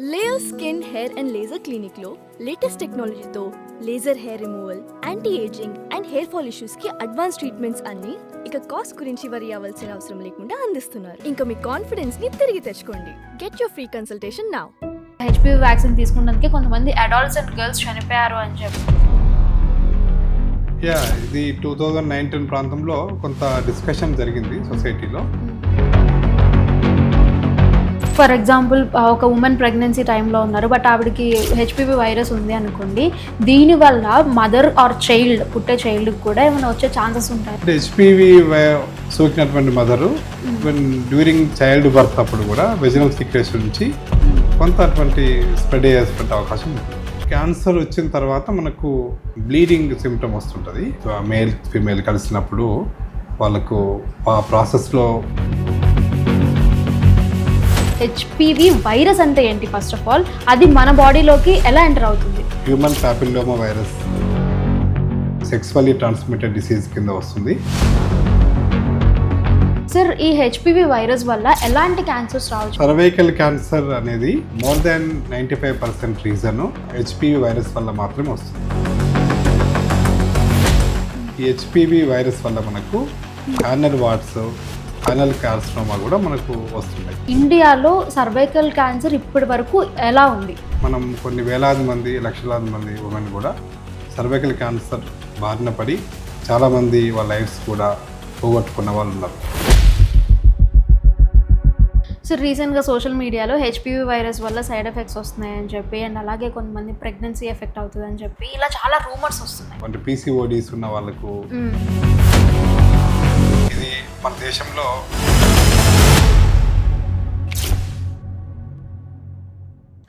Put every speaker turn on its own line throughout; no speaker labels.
Layer skin hair and laser clinic లో latest టెక్నాలజీతో laser hair removal, anti ageing and hair fall issues కి advance treatments అన్ని ఇక cost గురించి వరి అవ్వాల్సిన అవసరం లేకుండా అందిస్తున్నారు. ఇంకా మీ కాన్ఫిడెన్స్ ని తిరిగి తెచ్చుకోండి. Get your free consultation now.
HPV vaccine తీసుకున్నందుకే కొంతమంది అడల్ట్స్ అండ్ గర్ల్స్ చనిపోయారు అని చెప్పి
ఇది 2019 ప్రాంతంలో కొంత డిస్కషన్ జరిగింది సొసైటీలో.
ఫర్ ఎగ్జాంపుల్ ఒక ఉమెన్ ప్రెగ్నెన్సీ టైంలో ఉన్నారు, బట్ ఆవిడకి హెచ్పివి వైరస్ ఉంది అనుకోండి, దీనివల్ల మదర్ ఆర్ చైల్డ్ పుట్టే చైల్డ్కి కూడా ఏమైనా వచ్చే ఛాన్సెస్ ఉంటాయి.
హెచ్పివి సోకినటువంటి మదరు డ్యూరింగ్ చైల్డ్ బర్త్ అప్పుడు కూడా వెజినల్ సీక్రెషన్ నుంచి కొంత అటువంటి స్ప్రెడ్ అయ్యేటువంటి అవకాశం ఉంది. క్యాన్సర్ వచ్చిన తర్వాత మనకు బ్లీడింగ్ సిమ్టమ్ వస్తుంటుంది. మేల్ ఫీమేల్ కలిసినప్పుడు వాళ్ళకు ఆ ప్రాసెస్లో
హెచ్పివి వైరస్ అంటే ఏంటి? ఫస్ట్ ఆఫ్ ఆల్ అది మన బాడీలోకి ఎలా ఎంటర్ అవుతుంది?
Human papilloma virus sexually transmitted disease కింద వస్తుంది.
సార్, ఈ హెచ్పివి వైరస్ వల్ల ఎలాంటి క్యాన్సర్స్ రావచ్చు?
సర్వైకల్ క్యాన్సర్ అనేది more than 95% reason HPV virus వల్ల మాత్రమే వస్తుంది. ఈ హెచ్పివి వైరస్ వల్ల మనకు యానల్ వాట్స్, యానల్ కార్సినోమా కూడా మనకు వస్తున్నాయి.
ఇండియాలో సర్వైకల్ క్యాన్సర్ ఇప్పటి వరకు ఎలా ఉంది?
మనం కొన్ని వేలాది మంది, లక్షలాది మంది ఉమెన్ కూడా సర్వైకల్ క్యాన్సర్ బారిన పడి చాలామంది వాళ్ళ లైఫ్స్ కూడా పోగొట్టుకున్న వాళ్ళు ఉన్నారు.
సో రీసెంట్గా సోషల్ మీడియాలో హెచ్పివి వైరస్ వల్ల సైడ్ ఎఫెక్ట్స్ వస్తున్నాయని చెప్పి, అండ్ అలాగే కొంతమంది ప్రెగ్నెన్సీ ఎఫెక్ట్ అవుతుందని చెప్పి ఇలా చాలా రూమర్స్ వస్తున్నాయి.
అంటే పీసీఓడీస్ ఉన్న వాళ్ళకు ఇది మన దేశంలో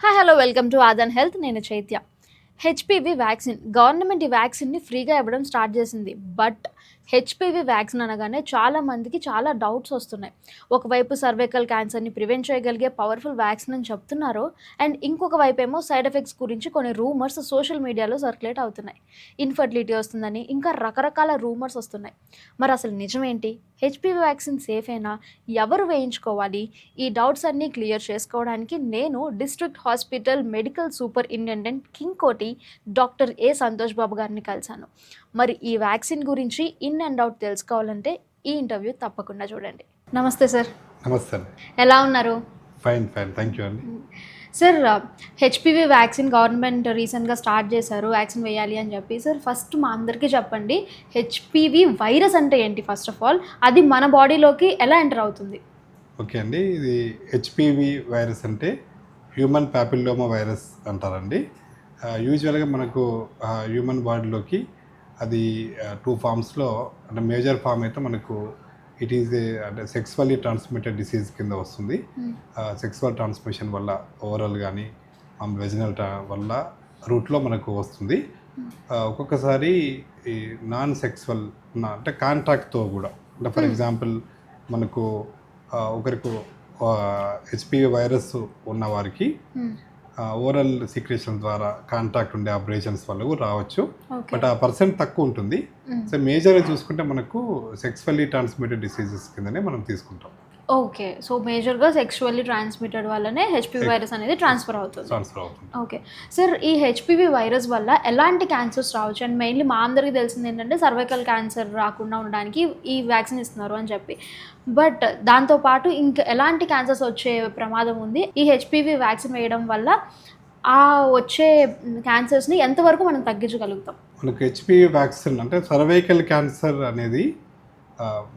hi, hello, welcome to Aadhan health. నేను చైత్య. హెచ్పివి వ్యాక్సిన్, గవర్నమెంట్ ఈ వ్యాక్సిన్ని ఫ్రీగా ఇవ్వడం స్టార్ట్ చేసింది. బట్ హెచ్పివి వ్యాక్సిన్ అనగానే చాలా మందికి చాలా డౌట్స్ వస్తున్నాయి. ఒకవైపు సర్వైకల్ క్యాన్సర్ని ప్రివెంట్ చేయగలిగే పవర్ఫుల్ వ్యాక్సిన్ అని చెప్తున్నారు, అండ్ ఇంకొక వైపు ఏమో సైడ్ ఎఫెక్ట్స్ గురించి కొన్ని రూమర్స్ సోషల్ మీడియాలో సర్క్యులేట్ అవుతున్నాయి. ఇన్ఫర్టిలిటీ వస్తుందని ఇంకా రకరకాల రూమర్స్ వస్తున్నాయి. మరి అసలు నిజమేంటి? HPV vaccine సేఫేనా? ఎవరు వేయించుకోవాలి? ఈ డౌట్స్ అన్నీ క్లియర్ చేసుకోవడానికి నేను district hospital medical superintendent king కోటి డాక్టర్ ఏ సంతోష్ బాబు గారిని కలిశాను. మరి ఈ వ్యాక్సిన్ గురించి ఇన్ అండ్ అవుట్ తెలుసుకోవాలంటే ఈ ఇంటర్వ్యూ తప్పకుండా చూడండి. నమస్తే సార్.
నమస్తే.
ఎలా ఉన్నారు?
ఫైన్, థ్యాంక్ యూ అండి.
సార్, హెచ్పివి వ్యాక్సిన్ గవర్నమెంట్ రీసెంట్గా స్టార్ట్ చేశారు, వ్యాక్సిన్ వేయాలి అని చెప్పి. సార్, ఫస్ట్ మా అందరికీ చెప్పండి, హెచ్పివి వైరస్ అంటే ఏంటి? ఫస్ట్ ఆఫ్ ఆల్ అది మన బాడీలోకి ఎలా ఎంటర్ అవుతుంది?
ఓకే అండి, ఇది హెచ్పివి వైరస్ అంటే హ్యూమన్ ప్యాపిల్లోమా వైరస్ అంటారండి. యూజువల్గా మనకు హ్యూమన్ బాడీలోకి అది 2 ఫామ్స్లో, అంటే మేజర్ ఫామ్ అయితే మనకు ఇట్ ఈజ్ అంటే సెక్సువల్లీ ట్రాన్స్మిటెడ్ డిసీజ్ కింద వస్తుంది. సెక్సువల్ ట్రాన్స్మిషన్ వల్ల ఓవరాల్ కానీ వెజినల్ వల్ల రూట్లో మనకు వస్తుంది. ఒక్కొక్కసారి ఈ నాన్ సెక్సువల్ అంటే కాంటాక్ట్తో కూడా, అంటే ఫర్ ఎగ్జాంపుల్ మనకు ఒకరికి హెచ్పివి వైరస్ ఉన్న వారికి ఓరల్ సీక్రెషన్ ద్వారా కాంటాక్ట్ ఉండే ఆపరేషన్స్ వల్ల కూడా రావచ్చు. బట్ ఆ పర్సెంట్ తక్కువ ఉంటుంది. సో మేజర్గా చూసుకుంటే మనకు సెక్సువల్లీ ట్రాన్స్మిటెడ్ డిసీజెస్ కిందనే మనం తీసుకుంటాం.
ఓకే, సో మేజర్గా సెక్షువల్లీ ట్రాన్స్మిటెడ్ వల్లనే హెచ్పివి వైరస్ అనేది ట్రాన్స్ఫర్ అవుతుంది. ఓకే సార్, ఈ హెచ్పివి వైరస్ వల్ల ఎలాంటి క్యాన్సర్స్ రావచ్చు? అండ్ మెయిన్లీ మా అందరికీ తెలిసింది ఏంటంటే సర్వైకల్ క్యాన్సర్ రాకుండా ఉండడానికి ఈ వ్యాక్సిన్ ఇస్తున్నారు అని చెప్పి, బట్ దాంతోపాటు ఇంకా ఎలాంటి క్యాన్సర్స్ వచ్చే ప్రమాదం ఉంది? ఈ హెచ్పివి వ్యాక్సిన్ వేయడం వల్ల ఆ వచ్చే క్యాన్సర్స్ని ఎంతవరకు మనం తగ్గించగలుగుతాం?
మనకు హెచ్పివి వ్యాక్సిన్ అంటే సర్వైకల్ క్యాన్సర్ అనేది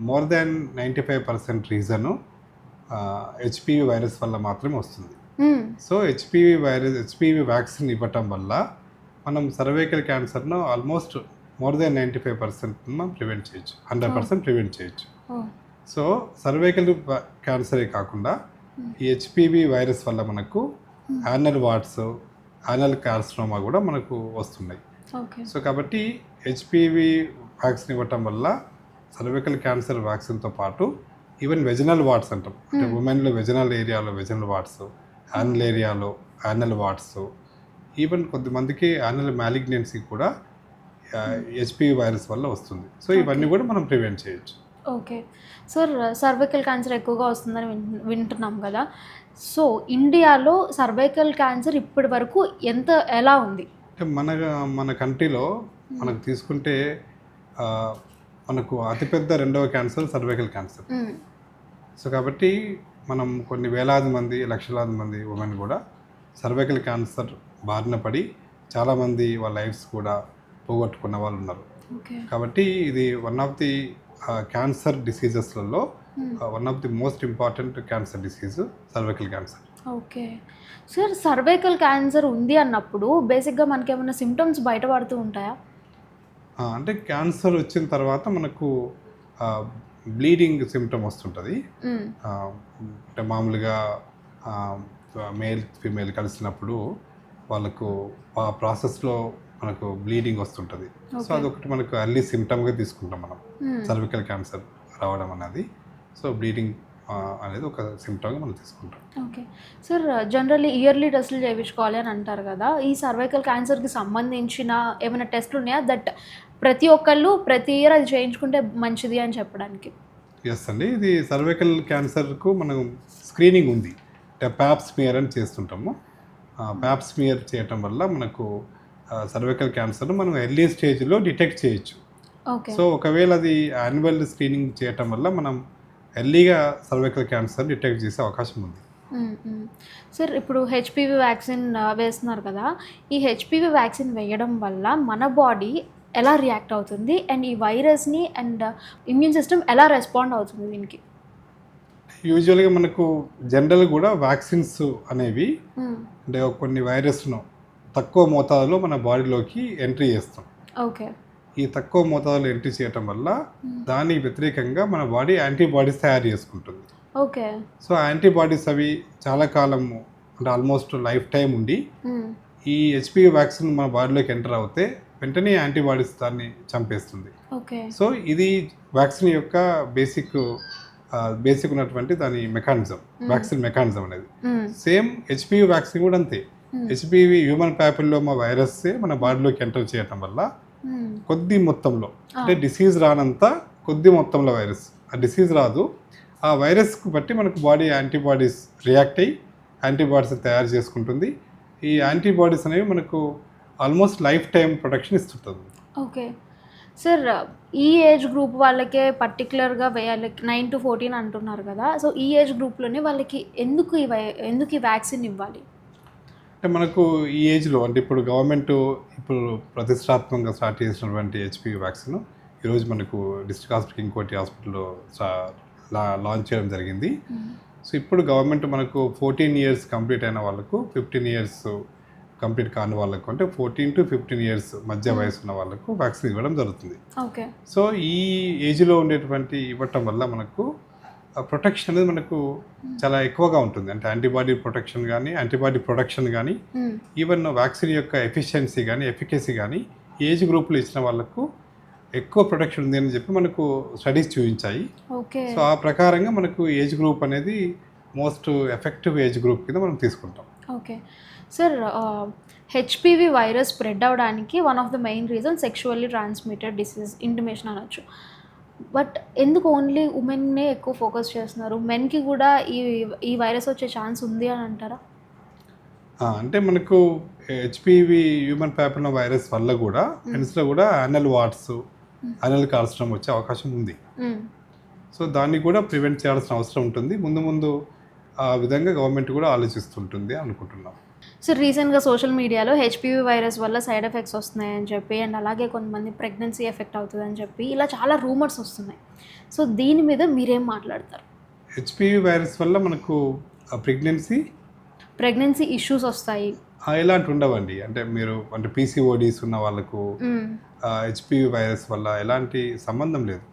more than 95% reason HPV virus వల్ల మాత్రమే వస్తుంది. సో హెచ్పివి వ్యాక్సిన్ ఇవ్వటం వల్ల మనం సర్వైకల్ క్యాన్సర్ను ఆల్మోస్ట్ మోర్ దాన్ 95% మనం ప్రివెంట్ చేయొచ్చు, 100% ప్రివెంట్ చేయొచ్చు. సో సర్వైకల్ క్యాన్సరే కాకుండా ఈ హెచ్పివి వైరస్ వల్ల మనకు యానల్ వాట్స్, యానల్ కార్సినోమా కూడా మనకు వస్తున్నాయి. సో కాబట్టి హెచ్పివి వ్యాక్సిన్ ఇవ్వటం వల్ల సర్వైకల్ క్యాన్సర్ వ్యాక్సిన్తో పాటు ఈవెన్ వెజినల్ వాట్స్ అంటాం, అంటే ఉమెన్లో వెజినల్ ఏరియాలో వెజినల్ వాట్స్, యానల్ ఏరియాలో యానల్ వాట్స్, ఈవెన్ కొద్దిమందికి యానల్ మ్యాలిగ్నెన్సీ కూడా హెచ్పివి వైరస్ వల్ల వస్తుంది. సో ఇవన్నీ కూడా మనం ప్రివెంట్ చేయొచ్చు.
ఓకే సార్, సర్వికల్ క్యాన్సర్ ఎక్కువగా వస్తుందని వింటున్నాం కదా. సో ఇండియాలో సర్వైకల్ క్యాన్సర్ ఇప్పటి వరకు ఎలా ఉంది?
అంటే మన కంట్రీలో మనకు తీసుకుంటే ఆ, మనకు అతిపెద్ద రెండవ క్యాన్సర్ సర్వైకల్ క్యాన్సర్. సో కాబట్టి మనం కొన్ని వేలాది మంది లక్షలాది మంది ఉమెన్ కూడా సర్వైకల్ క్యాన్సర్ బారిన పడి చాలామంది వాళ్ళ లైఫ్స్ కూడా పోగొట్టుకున్న వాళ్ళు ఉన్నారు.
ఓకే.
కాబట్టి ఇది వన్ ఆఫ్ ది క్యాన్సర్ డిసీజెస్లలో one of the most important cancer disease cervical cancer.
Okay. Sir cervical cancer ఉంది అన్నప్పుడు బేసిక్గా మనకి ఏమైనా సిమ్టమ్స్ బయటపడుతూ ఉంటాయా?
అంటే క్యాన్సర్ వచ్చిన తర్వాత మనకు బ్లీడింగ్ సిమ్టమ్ వస్తుంటుంది. అంటే మామూలుగా మేల్ ఫీమేల్ కలిసినప్పుడు వాళ్ళకు ఆ ప్రాసెస్లో మనకు బ్లీడింగ్ వస్తుంటుంది. సో అదొకటి మనకు ఎర్లీ సిమ్టమ్గా తీసుకుంటాం మనం సర్వికల్ క్యాన్సర్ రావడం అనేది. సో బ్లీడింగ్ అనేది ఒక సిమ్టమ్గా మనం తీసుకుంటాం.
ఓకే. సార్ జనరల్లీ ఇయర్లీ టెస్టులు చేయించుకోవాలి అని అంటారు కదా, ఈ సర్వైకల్ క్యాన్సర్కి సంబంధించిన ఏమైనా టెస్టులు ఉన్నాయా దట్ ప్రతి ఒక్కళ్ళు ప్రతి ఇయర్ అది చేయించుకుంటే మంచిది అని చెప్పడానికి?
ఎస్ అండి, ఇది సర్వైకల్ క్యాన్సర్కు మనం స్క్రీనింగ్ ఉంది. అంటే ప్యాప్ స్మియర్ అని చేస్తుంటాము. ప్యాప్ స్మియర్ చేయటం వల్ల మనకు సర్వైకల్ క్యాన్సర్ మనం ఎర్లీ స్టేజ్లో డిటెక్ట్ చేయొచ్చు.
ఓకే.
సో ఒకవేళ అది యాన్యువల్ స్క్రీనింగ్ చేయటం వల్ల మనం ఎర్లీగా సర్వైకల్ క్యాన్సర్ డిటెక్ట్ చేసే అవకాశం ఉంది.
సార్ ఇప్పుడు హెచ్పివి వ్యాక్సిన్ వేస్తున్నారు కదా, ఈ హెచ్పివి వ్యాక్సిన్ వేయడం వల్ల మన బాడీ ఎలా రియాక్ట్ అవుతుంది అండ్ ఈ వైరస్ని అండ్ ఇమ్యూన్ సిస్టమ్ ఎలా రెస్పాండ్ అవుతుంది దీనికి?
యూజువల్గా మనకు జనరల్ కూడా వ్యాక్సిన్స్ అనేవి అంటే కొన్ని వైరస్ను తక్కువ మోతాదులో మన బాడీలోకి ఎంట్రీ చేస్తాం.
ఓకే.
ఈ తక్కువ మోతాదులో ఎంట్రీ చేయటం వల్ల దానికి వ్యతిరేకంగా మన బాడీ యాంటీబాడీస్ తయారు చేసుకుంటుంది.
ఓకే.
సో యాంటీబాడీస్ అవి చాలా కాలము అంటే ఆల్మోస్ట్ లైఫ్ టైం ఉండి ఈ హెచ్పివి వ్యాక్సిన్ మన బాడీలోకి ఎంటర్ అవుతే వెంటనే యాంటీబాడీస్ దాన్ని చంపేస్తుంది.
ఓకే.
సో ఇది వ్యాక్సిన్ యొక్క బేసిక్ ఉన్నటువంటి దాని మెకానిజం, వ్యాక్సిన్ మెకానిజం అనేది. సేమ్ హెచ్పివి వ్యాక్సిన్ కూడా అంతే. హెచ్పివి హ్యూమన్ ప్యాపిల్లోమా వైరస్ మన బాడీలోకి ఎంటర్ చేయటం వల్ల కొద్ది మొత్తంలో అంటే డిసీజ్ రానంత కొద్ది మొత్తంలో వైరస్, ఆ డిసీజ్ రాదు, ఆ వైరస్కు బట్టి మనకు బాడీ యాంటీబాడీస్ రియాక్ట్ అయ్యి యాంటీబాడీస్ తయారు చేసుకుంటుంది. ఈ యాంటీబాడీస్ అనేవి మనకు ఆల్మోస్ట్ లైఫ్ టైం ప్రొటెక్షన్ ఇస్తుంటుంది.
ఓకే. సార్ ఈ ఏజ్ గ్రూప్ వాళ్ళకే పర్టికులర్గా వేయాలి, 9 to 14 అంటున్నారు కదా, సో ఈ ఏజ్ గ్రూప్లోనే వాళ్ళకి ఎందుకు ఈ వ్యాక్సిన్ ఇవ్వాలి?
అంటే మనకు ఈ ఏజ్లో అంటే ఇప్పుడు గవర్నమెంట్ ఇప్పుడు ప్రతిష్టాత్మకంగా స్టార్ట్ చేసినటువంటి హెచ్పివి వ్యాక్సిన్ ఈరోజు మనకు డిస్ట్రిక్ట్ హాస్పిటల్ ఇంకోటి హాస్పిటల్లో లాంచ్ చేయడం జరిగింది. సో ఇప్పుడు గవర్నమెంట్ మనకు 14 years కంప్లీట్ అయిన వాళ్ళకు, 15 years కంప్లీట్ కాని వాళ్ళకు, అంటే 14 to 15 years మధ్య వయసు ఉన్న వాళ్ళకు వ్యాక్సిన్ ఇవ్వడం జరుగుతుంది.
ఓకే.
సో ఈ ఏజ్లో ఉండేటువంటి ఇవ్వటం వల్ల మనకు ప్రొటెక్షన్ అనేది మనకు చాలా ఎక్కువగా ఉంటుంది. అంటే యాంటీబాడీ ప్రొటెక్షన్ కానీ యాంటీబాడీ ప్రొడక్షన్ కానీ ఈవెన్ వ్యాక్సిన్ యొక్క ఎఫిషియన్సీ కానీ ఎఫికసీ కానీ ఏజ్ గ్రూప్లో ఇచ్చిన వాళ్ళకు ఎక్కువ ప్రొటెక్షన్ ఉంది అని చెప్పి మనకు స్టడీస్ చూపించాయి.
ఓకే.
సో ఆ ప్రకారంగా మనకు ఏజ్ గ్రూప్ అనేది మోస్ట్ ఎఫెక్టివ్ ఏజ్ గ్రూప్ కింద మనం తీసుకుంటాం.
Okay. Sir HPV virus spread అవ్వడానికి one of the main reason sexually transmitted disease intimation అనొచ్చు. బట్ ఎందుకు ఓన్లీ ఉమెన్నే ఎక్కువ ఫోకస్ చేస్తున్నారు? మెన్కి కూడా ఈ వైరస్ వచ్చే ఛాన్స్ ఉంది అని అంటారా?
అంటే మనకు హెచ్పివి హ్యూమన్ ప్యాపిలోమా వైరస్ వల్ల కూడా మెన్స్లో కూడా యానల్ వాట్స్, యానల్ కార్సినోమా వచ్చే అవకాశం ఉంది. సో దాన్ని కూడా ప్రివెంట్ చేయాల్సిన అవసరం ఉంటుంది. ముందు ఆ విధంగా గవర్నమెంట్ కూడా ఆలోచిస్తుంటుంది అనుకుంటున్నాం.
సో రీసెంట్గా సోషల్ మీడియాలో హెచ్పివి వైరస్ వల్ల సైడ్ ఎఫెక్ట్స్ వస్తున్నాయని చెప్పి అండ్ అలాగే కొంతమంది ప్రెగ్నెన్సీ ఎఫెక్ట్ అవుతుందని చెప్పి ఇలా చాలా రూమర్స్ వస్తున్నాయి. సో దీని మీద మీరేం మాట్లాడతారు?
హెచ్పివి వైరస్ వల్ల మనకు ప్రెగ్నెన్సీ
ఇష్యూస్ వస్తాయి
ఎలాంటి ఉండవండి. అంటే మీరు అంటే పీసీఓడీస్ ఉన్న వాళ్ళకు హెచ్పివి వైరస్ వల్ల ఎలాంటి సంబంధం లేదు.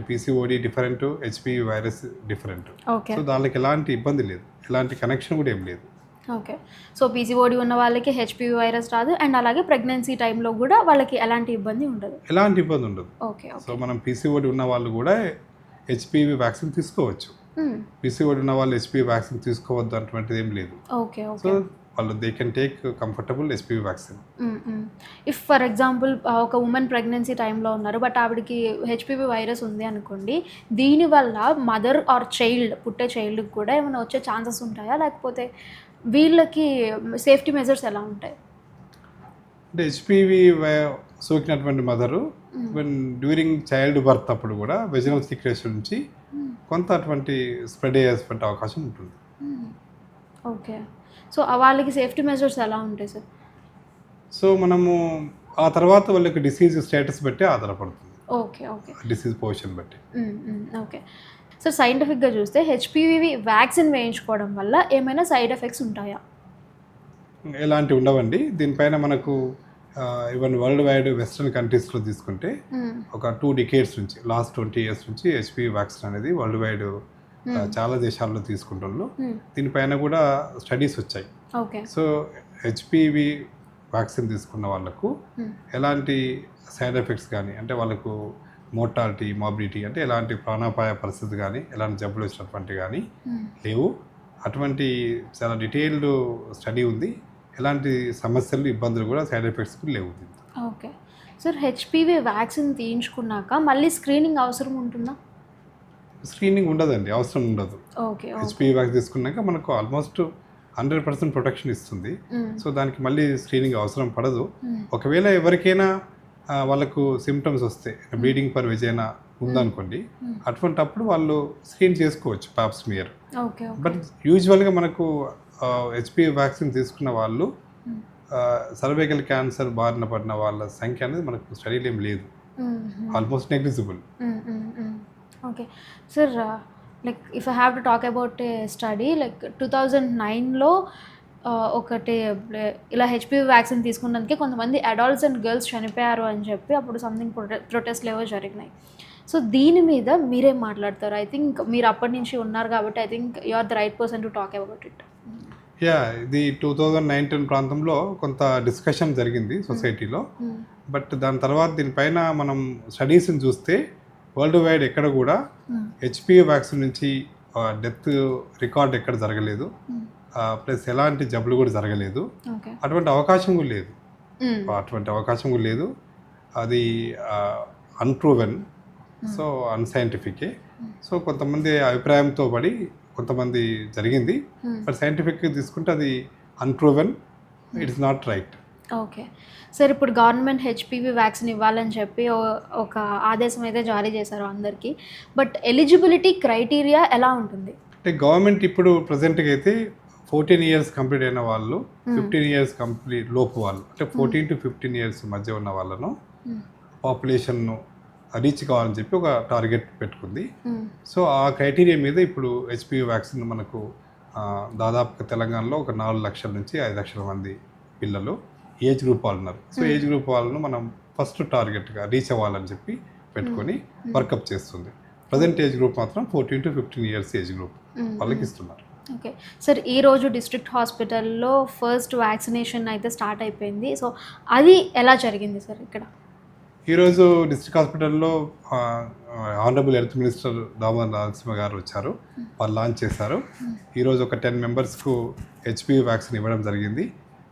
PCOD different, HPV virus different. So దానికి ఎలాంటి ఇబ్బంది లేదు, ఎలాంటి కనెక్షన్ కూడా ఏం లేదు.
ఓకే. సో పీసీఓడి ఉన్న వాళ్ళకి హెచ్పివి వైరస్ రాదు అండ్ అలాగే ప్రెగ్నెన్సీ టైంలో కూడా వాళ్ళకి ఎలాంటి ఇబ్బంది ఉండదు.
ఓకే. సో మనం పీసీఓడి ఉన్న వాళ్ళు కూడా హెచ్పివి వ్యాక్సిన్ తీసుకోవచ్చు. పీసీఓడి ఉన్న వాళ్ళు హెచ్పివి వ్యాక్సిన్ తీసుకోవద్దు అటువంటిది ఏం లేదు.
ఓకే.
సో వాళ్ళు they can take comfortable HPV vaccine.
If for example ఒక ఉమెన్ ప్రెగ్నెన్సీ టైంలో ఉన్నారు, బట్ ఆవిడకి హెచ్పివి వైరస్ ఉంది అనుకోండి, దీనివల్ల మదర్ ఆర్ చైల్డ్, పుట్టే చైల్డ్కి కూడా ఏమైనా వచ్చే ఛాన్సెస్ ఉంటాయా, లేకపోతే వీళ్ళకి సేఫ్టీ మెజర్స్ ఎలా ఉంటాయి?
అంటే హెచ్పివి సోకినటువంటి మదరు డ్యూరింగ్ చైల్డ్ బర్త్ అప్పుడు కూడా వెజినల్ సీక్రెషన్ నుంచి కొంత అటువంటి స్ప్రెడ్ అయ్యేటువంటి అవకాశం ఉంటుంది.
ఓకే, సో వాళ్ళకి సేఫ్టీ మెజర్స్ ఎలా ఉంటాయి సార్?
సో మనము ఆ తర్వాత వాళ్ళకి డిసీజ్ స్టేటస్ బట్టి ఆధారపడుతుంది.
ఓకే ఓకే,
డిసీజ్ పొజిషన్ బట్టి.
ఓకే సార్, సైంటిఫిక్గా చూస్తే హెచ్పివి వ్యాక్సిన్ వేయించుకోవడం వల్ల ఏమైనా సైడ్ ఎఫెక్ట్స్ ఉంటాయా?
ఎలాంటివి ఉండవండి. దీనిపైన మనకు ఈవెన్ వరల్డ్ వైడ్ వెస్ట్రన్ కంట్రీస్లో తీసుకుంటే ఒక 2 decades నుంచి, లాస్ట్ 20 years నుంచి హెచ్పివి వ్యాక్సిన్ అనేది వరల్డ్ వైడ్ చాలా దేశాల్లో తీసుకుంటున్నారు. దీనిపైన కూడా స్టడీస్ వచ్చాయి.
ఓకే,
సో హెచ్పివి వ్యాక్సిన్ తీసుకున్న వాళ్ళకు ఎలాంటి సైడ్ ఎఫెక్ట్స్ కానీ, అంటే వాళ్ళకు మోర్టాలిటీ, మార్బిలిటీ, అంటే ఎలాంటి ప్రాణాపాయ పరిస్థితి కానీ, ఎలాంటి జబ్బులు వచ్చినటువంటి కానీ లేవు. అటువంటి చాలా డీటెయిల్డ్ స్టడీ ఉంది. ఎలాంటి సమస్యలు, ఇబ్బందులు కూడా సైడ్ ఎఫెక్ట్స్ లేవు.
ఓకే సార్, హెచ్పివి వ్యాక్సిన్ తీయించుకున్నాక మళ్ళీ స్క్రీనింగ్ అవసరం ఉంటుందా?
స్క్రీనింగ్ ఉండదండి, అవసరం ఉండదు.
ఓకే,
హెచ్పివి వ్యాక్సిన్ తీసుకున్నాక మనకు ఆల్మోస్ట్ 100% ప్రొటెక్షన్ ఇస్తుంది. సో దానికి మళ్ళీ స్క్రీనింగ్ అవసరం పడదు. ఒకవేళ ఎవరికైనా వాళ్ళకు సిమ్టమ్స్ వస్తే, బ్లీడింగ్ పర్ వెజైనా ఉందనుకోండి, అటువంటప్పుడు వాళ్ళు స్క్రీన్ చేసుకోవచ్చు పాప్ స్మియర్.
ఓకే,
బట్ యూజువల్గా మనకు హెచ్పివి వ్యాక్సిన్ తీసుకున్న వాళ్ళు సర్వైకల్ క్యాన్సర్ బారిన పడిన వాళ్ళ సంఖ్య అనేది మనకు స్టడీలో ఏం లేదు, almost negligible.
Okay sir, like if I have to talk about a study, like 2009లో ఒకటి ఇలా హెచ్పివి వ్యాక్సిన్ తీసుకున్నందుకే కొంతమంది అడల్ట్స్ అండ్ గర్ల్స్ చనిపోయారు అని చెప్పి అప్పుడు సంథింగ్ ప్రొటెస్ట్లు ఏవో జరిగినాయి. సో దీని మీద మీరేం మాట్లాడతారు? ఐ థింక్ మీరు అప్పటి నుంచి ఉన్నారు కాబట్టి I think you are the right person to talk about it.
ఇది 2019 ప్రాంతంలో కొంత డిస్కషన్ జరిగింది సొసైటీలో. బట్ దాని తర్వాత దీనిపైన మనం స్టడీస్ని చూస్తే వరల్డ్ వైడ్ ఎక్కడ కూడా హెచ్పివి వ్యాక్సిన్ నుంచి డెత్ రికార్డ్ ఎక్కడ జరగలేదు, ప్లస్ ఎలాంటి జబ్బులు కూడా జరగలేదు. అటువంటి అవకాశం కూడా లేదు. అది అన్ప్రూవెన్, సో అన్సైంటిఫికే. సో కొంతమంది అభిప్రాయంతో పడి కొంతమంది జరిగింది, బట్ సైంటిఫిక్గా తీసుకుంటే అది unproven, it is not right.
Okay sir, ఇప్పుడు గవర్నమెంట్ హెచ్పివి వ్యాక్సిన్ ఇవ్వాలని చెప్పి ఒక ఆదేశం అయితే జారీ చేశారు అందరికీ, బట్ ఎలిజిబిలిటీ క్రైటీరియా ఎలా ఉంటుంది?
అంటే గవర్నమెంట్ ఇప్పుడు ప్రజెంట్గా అయితే 14 years కంప్లీట్ అయిన వాళ్ళు, 15 years కంప్లీట్ లోపు వాళ్ళు, అంటే 14 to 15 years మధ్య ఉన్న వాళ్ళను పాపులేషన్ను రీచ్ కావాలని చెప్పి ఒక టార్గెట్ పెట్టుకుంది. సో ఆ క్రైటీరియా మీద ఇప్పుడు హెచ్పివి వ్యాక్సిన్ మనకు దాదాపుగా తెలంగాణలో ఒక 4 లక్షల నుంచి 5 లక్షల మంది పిల్లలు ఏజ్ గ్రూప్ వాళ్ళు ఉన్నారు. సో ఏజ్ గ్రూప్ వాళ్ళను మనం ఫస్ట్ టార్గెట్గా రీచ్ అవ్వాలని చెప్పి పెట్టుకొని వర్కప్ చేస్తుంది. ప్రజెంట్ ఏజ్ గ్రూప్ మాత్రం 14 to 15 years ఏజ్ గ్రూప్ వాళ్ళకి ఇస్తున్నారు.
ఓకే సార్, ఈరోజు డిస్ట్రిక్ట్ హాస్పిటల్లో ఫస్ట్ వ్యాక్సినేషన్ అయితే స్టార్ట్ అయిపోయింది. సో అది ఎలా జరిగింది సార్? ఇక్కడ
ఈరోజు డిస్ట్రిక్ట్ హాస్పిటల్లో honourable health minister Damodar Narasimha గారు వచ్చారు, వాళ్ళు లాంచ్ చేశారు. ఈరోజు ఒక 10 members-కు హెచ్పివి వ్యాక్సిన్ ఇవ్వడం జరిగింది.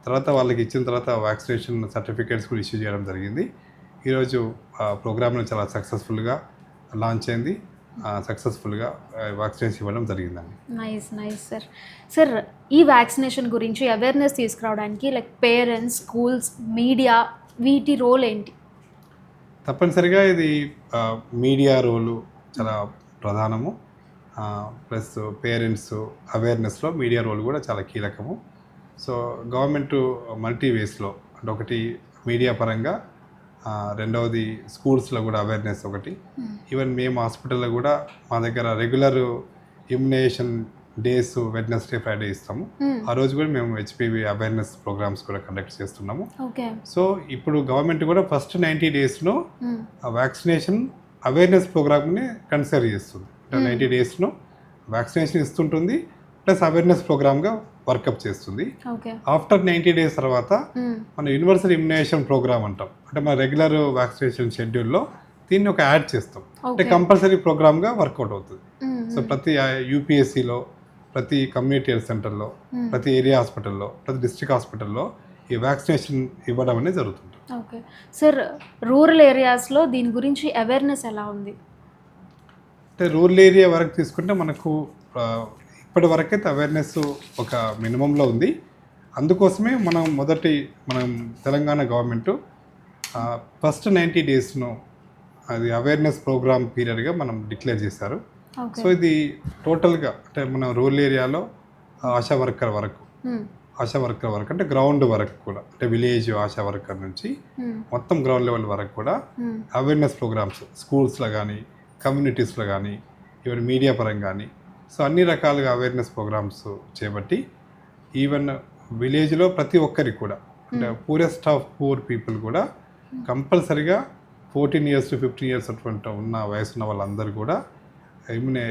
తర్వాత వాళ్ళకి ఇచ్చిన తర్వాత వ్యాక్సినేషన్ సర్టిఫికేట్స్ కూడా ఇష్యూ చేయడం జరిగింది. ఈరోజు ప్రోగ్రామ్ను చాలా సక్సెస్ఫుల్గా లాంచ్ అయింది, సక్సెస్ఫుల్గా వ్యాక్సినేషన్ ఇవ్వడం జరిగిందండి.
Nice sir. సార్, ఈ వ్యాక్సినేషన్ గురించి అవేర్నెస్ తీసుకురావడానికి లైక్ పేరెంట్స్, స్కూల్స్, మీడియా, వీటి రోల్ ఏంటి?
తప్పనిసరిగా ఇది మీడియా రోలు చాలా ప్రధానము, ప్లస్ పేరెంట్స్ అవేర్నెస్లో మీడియా రోల్ కూడా చాలా కీలకము. సో గవర్నమెంట్ మల్టీ వేస్లో, అంటే ఒకటి మీడియా పరంగా, రెండవది స్కూల్స్లో కూడా అవేర్నెస్ ఒకటి. ఈవెన్ మేము హాస్పిటల్లో కూడా మా దగ్గర regular immunization days Wednesday, Friday ఇస్తాము. ఆ రోజు కూడా మేము హెచ్పివి అవేర్నెస్ ప్రోగ్రామ్స్ కూడా కండక్ట్ చేస్తున్నాము. సో ఇప్పుడు గవర్నమెంట్ కూడా ఫస్ట్ 90 days-లో వ్యాక్సినేషన్ అవేర్నెస్ ప్రోగ్రామ్ని కన్సిడర్ చేస్తుంది. అంటే 90 days-లో వ్యాక్సినేషన్ ఇస్తుంటుంది, ప్లస్ అవేర్నెస్ ప్రోగ్రామ్గా వర్కప్ చేస్తుంది. ఆఫ్టర్ 90 days తర్వాత మనం యూనివర్సల్ ఇమ్యునైజేషన్ ప్రోగ్రామ్ అంటాం. అంటే మన రెగ్యులర్ వ్యాక్సినేషన్ షెడ్యూల్లో దీన్ని ఒక యాడ్ చేస్తాం, అంటే కంపల్సరీ ప్రోగ్రామ్గా వర్కౌట్ అవుతుంది. సో ప్రతి యూపీఎస్సీలో, ప్రతి కమ్యూనిటీ హెల్త్ సెంటర్లో, ప్రతి ఏరియా హాస్పిటల్లో, ప్రతి డిస్ట్రిక్ట్ హాస్పిటల్లో ఈ వ్యాక్సినేషన్ ఇవ్వడం అనేది జరుగుతుంది.
ఓకే సార్, రూరల్ ఏరియాస్లో దీని గురించి అవేర్నెస్ ఎలా ఉంది?
అంటే రూరల్ ఏరియా వరకు తీసుకుంటే మనకు ఇప్పటి వరకైతే అవేర్నెస్ ఒక మినిమంలో ఉంది. అందుకోసమే మనం తెలంగాణ గవర్నమెంట్ ఫస్ట్ 90 డేస్ను అది అవేర్నెస్ ప్రోగ్రామ్ పీరియడ్గా మనం డిక్లేర్ చేశారు. సో ఇది టోటల్గా అంటే మన రూరల్ ఏరియాలో ఆశా వర్కర్ వరకు అంటే గ్రౌండ్ వరకు కూడా, అంటే విలేజ్ ఆశా వర్కర్ నుంచి మొత్తం గ్రౌండ్ లెవెల్ వరకు కూడా అవేర్నెస్ ప్రోగ్రామ్స్ స్కూల్స్లో కానీ, కమ్యూనిటీస్లో కానీ, ఈవెన్ మీడియా పరంగా కానీ, సో అన్ని రకాలుగా అవేర్నెస్ ప్రోగ్రామ్స్ చేపట్టి ఈవెన్ విలేజ్లో ప్రతి ఒక్కరికి కూడా, అంటే పూరెస్ట్ ఆఫ్ పూర్ పీపుల్ కూడా కంపల్సరిగా 14 years to 15 years అటువంటి ఉన్న వయసు ఉన్న వాళ్ళందరూ కూడా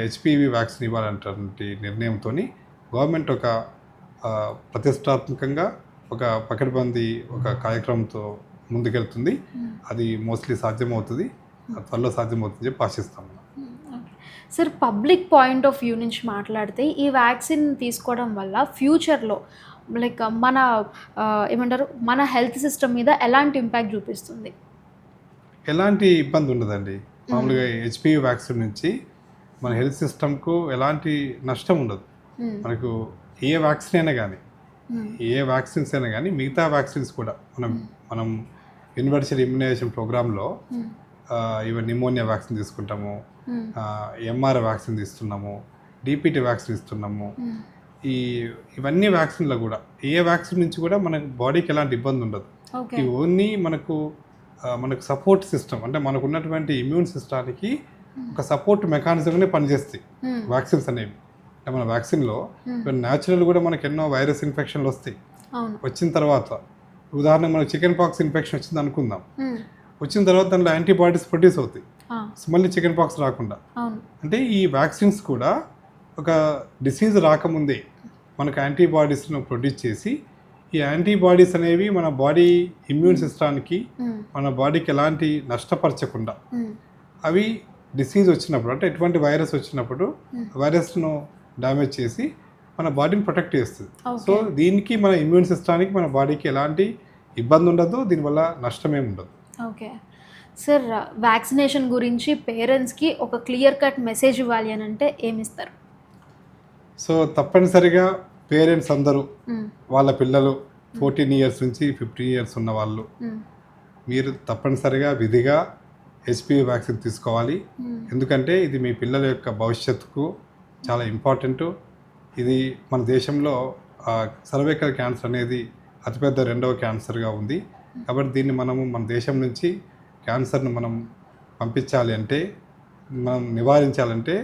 హెచ్పివి వ్యాక్సిన్ ఇవ్వాలనేటువంటి నిర్ణయంతో గవర్నమెంట్ ఒక ప్రతిష్టాత్మకంగా ఒక పకడ్బందీ ఒక కార్యక్రమంతో ముందుకెళ్తుంది. అది మోస్ట్లీ సాధ్యమవుతుంది, త్వరలో సాధ్యమవుతుంది చెప్పి ఆశిస్తాము.
Sir, public point of view నుంచి మాట్లాడితే ఈ వ్యాక్సిన్ తీసుకోవడం వల్ల ఫ్యూచర్లో లైక్ మన హెల్త్ సిస్టమ్ మీద ఎలాంటి ఇంపాక్ట్ చూపిస్తుంది?
ఎలాంటి ఇబ్బంది ఉండదండి. మామూలుగా హెచ్పివి వ్యాక్సిన్ నుంచి మన హెల్త్ సిస్టమ్కు ఎలాంటి నష్టం ఉండదు. మనకు ఏ వ్యాక్సిన్స్ అయినా కానీ మిగతా వ్యాక్సిన్స్ కూడా మనం యూనివర్సల్ ఇమ్యునైజేషన్ ప్రోగ్రాంలో ఈవెన్ నిమోనియా వ్యాక్సిన్ తీసుకుంటాము, ఎంఆర్ వ్యాక్సిన్ ఇస్తున్నాము, డిపిటి వ్యాక్సిన్ ఇస్తున్నాము. ఇవన్నీ వ్యాక్సిన్లో కూడా ఏ వ్యాక్సిన్ నుంచి కూడా మనకు బాడీకి ఎలాంటి ఇబ్బంది ఉండదు. ఇవన్నీ మనకు సపోర్ట్ సిస్టమ్, అంటే మనకు ఉన్నటువంటి ఇమ్యూన్ సిస్టానికి ఒక సపోర్ట్ మెకానిజంగానే పనిచేస్తాయి వ్యాక్సిన్స్ అనేవి. అంటే మన వ్యాక్సిన్లో న్యాచురల్ కూడా మనకు ఎన్నో వైరస్ ఇన్ఫెక్షన్లు వస్తాయి. వచ్చిన తర్వాత ఉదాహరణకు మనకు చికెన్ పాక్స్ ఇన్ఫెక్షన్ వచ్చింది అనుకుందాం, వచ్చిన తర్వాత దాంట్లో యాంటీబాడీస్ ప్రొడ్యూస్ అవుతాయి మళ్ళీ చికెన్ పాక్స్ రాకుండా. అంటే ఈ వ్యాక్సిన్స్ కూడా ఒక డిసీజ్ రాకముందే మనకు యాంటీబాడీస్ను ప్రొడ్యూస్ చేసి, ఈ యాంటీబాడీస్ అనేవి మన బాడీ ఇమ్యూన్ సిస్టానికి, మన బాడీకి ఎలాంటి నష్టపరచకుండా అవి డిసీజ్ వచ్చినప్పుడు, అంటే ఎటువంటి వైరస్ వచ్చినప్పుడు వైరస్ను డ్యామేజ్ చేసి మన బాడీని ప్రొటెక్ట్ చేస్తుంది. సో దీనికి మన ఇమ్యూన్ సిస్టానికి, మన బాడీకి ఎలాంటి ఇబ్బంది ఉండదు, దీనివల్ల నష్టమేమి ఉండదు.
ఓకే సార్, వ్యాక్సినేషన్ గురించి పేరెంట్స్కి ఒక క్లియర్ కట్ మెసేజ్ ఇవ్వాలి అని అంటే ఏమిస్తారు?
సో తప్పనిసరిగా పేరెంట్స్ అందరూ వాళ్ళ పిల్లలు 14 years నుంచి 15 years ఉన్న వాళ్ళు మీరు తప్పనిసరిగా విధిగా హెచ్పివి వ్యాక్సిన్ తీసుకోవాలి. ఎందుకంటే ఇది మీ పిల్లల యొక్క భవిష్యత్తుకు చాలా ఇంపార్టెంట్. ఇది మన దేశంలో సర్వైకల్ క్యాన్సర్ అనేది అతిపెద్ద 2వ క్యాన్సర్గా ఉంది. కాబట్టి దీన్ని మన దేశం నుంచి క్యాన్సర్ను మనం పంపించాలి అంటే, మనం నివారించాలంటే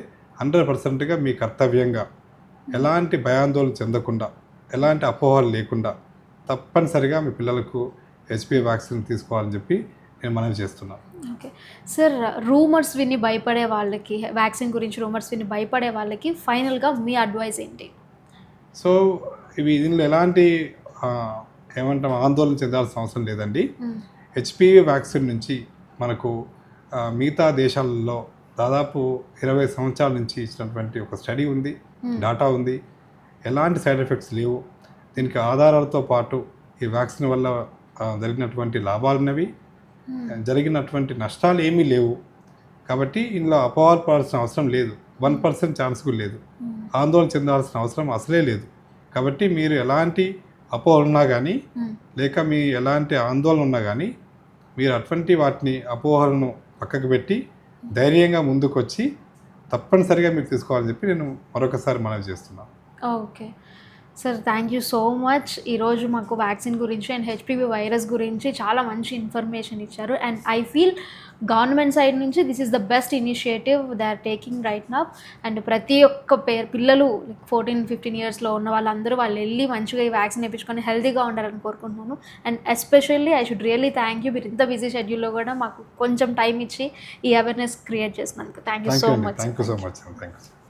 100%గా మీ కర్తవ్యంగా, ఎలాంటి భయాందోళన చెందకుండా, ఎలాంటి అపోహలు లేకుండా తప్పనిసరిగా మీ పిల్లలకు హెచ్పివి వ్యాక్సిన్ తీసుకోవాలని చెప్పి నేను మనవి చేస్తున్నాను.
ఓకే సార్, రూమర్స్ విని భయపడే వాళ్ళకి, వ్యాక్సిన్ గురించి రూమర్స్ విని భయపడే వాళ్ళకి ఫైనల్గా మీ అడ్వైస్ ఏంటి?
సో దీనిలో ఎలాంటి ఆందోళన చెందాల్సిన అవసరం లేదండి. హెచ్పివి వ్యాక్సిన్ నుంచి మనకు మిగతా దేశాలలో దాదాపు 20 సంవత్సరాల నుంచి ఇచ్చినటువంటి ఒక స్టడీ ఉంది, డాటా ఉంది. ఎలాంటి సైడ్ ఎఫెక్ట్స్ లేవు. దీనికి ఆధారాలతో పాటు ఈ వ్యాక్సిన్ వల్ల జరిగినటువంటి లాభాలున్నవి, జరిగినటువంటి నష్టాలు ఏమీ లేవు. కాబట్టి ఇందులో అపోహలు పడాల్సిన అవసరం లేదు. 1% ఛాన్స్ కూడా లేదు. ఆందోళన చెందాల్సిన అవసరం అసలే లేదు. కాబట్టి మీరు ఎలాంటి అపోహలు ఉన్నా కానీ, లేక మీ ఎలాంటి ఆందోళన ఉన్నా కానీ, మీరు అటువంటి వాటిని అపోహలను పక్కకు పెట్టి ధైర్యంగా ముందుకు వచ్చి తప్పనిసరిగా మీరు తీసుకోవాలని చెప్పి నేను మరొకసారి మనవి చేస్తున్నాను.
Okay sir, thank you so much. ఈరోజు మాకు వ్యాక్సిన్ గురించి అండ్ హెచ్పివి వైరస్ గురించి చాలా మంచి ఇన్ఫర్మేషన్ ఇచ్చారు. And I feel government side నుంచి this is the best initiative they are taking right now. And ప్రతి ఒక్క పిల్లలు 14-15 yearsలో ఉన్న వాళ్ళందరూ వాళ్ళు వెళ్ళి మంచిగా ఈ వ్యాక్సిన్ వేయించుకొని హెల్తీగా ఉండాలని కోరుకుంటున్నాను. And especially I should really thank you. మీరు ఇంత బిజీ షెడ్యూల్లో కూడా మాకు కొంచెం టైం ఇచ్చి ఈ అవేర్నెస్ క్రియేట్ చేసినందుకు thank you so much.
Thank you so much. Thank you.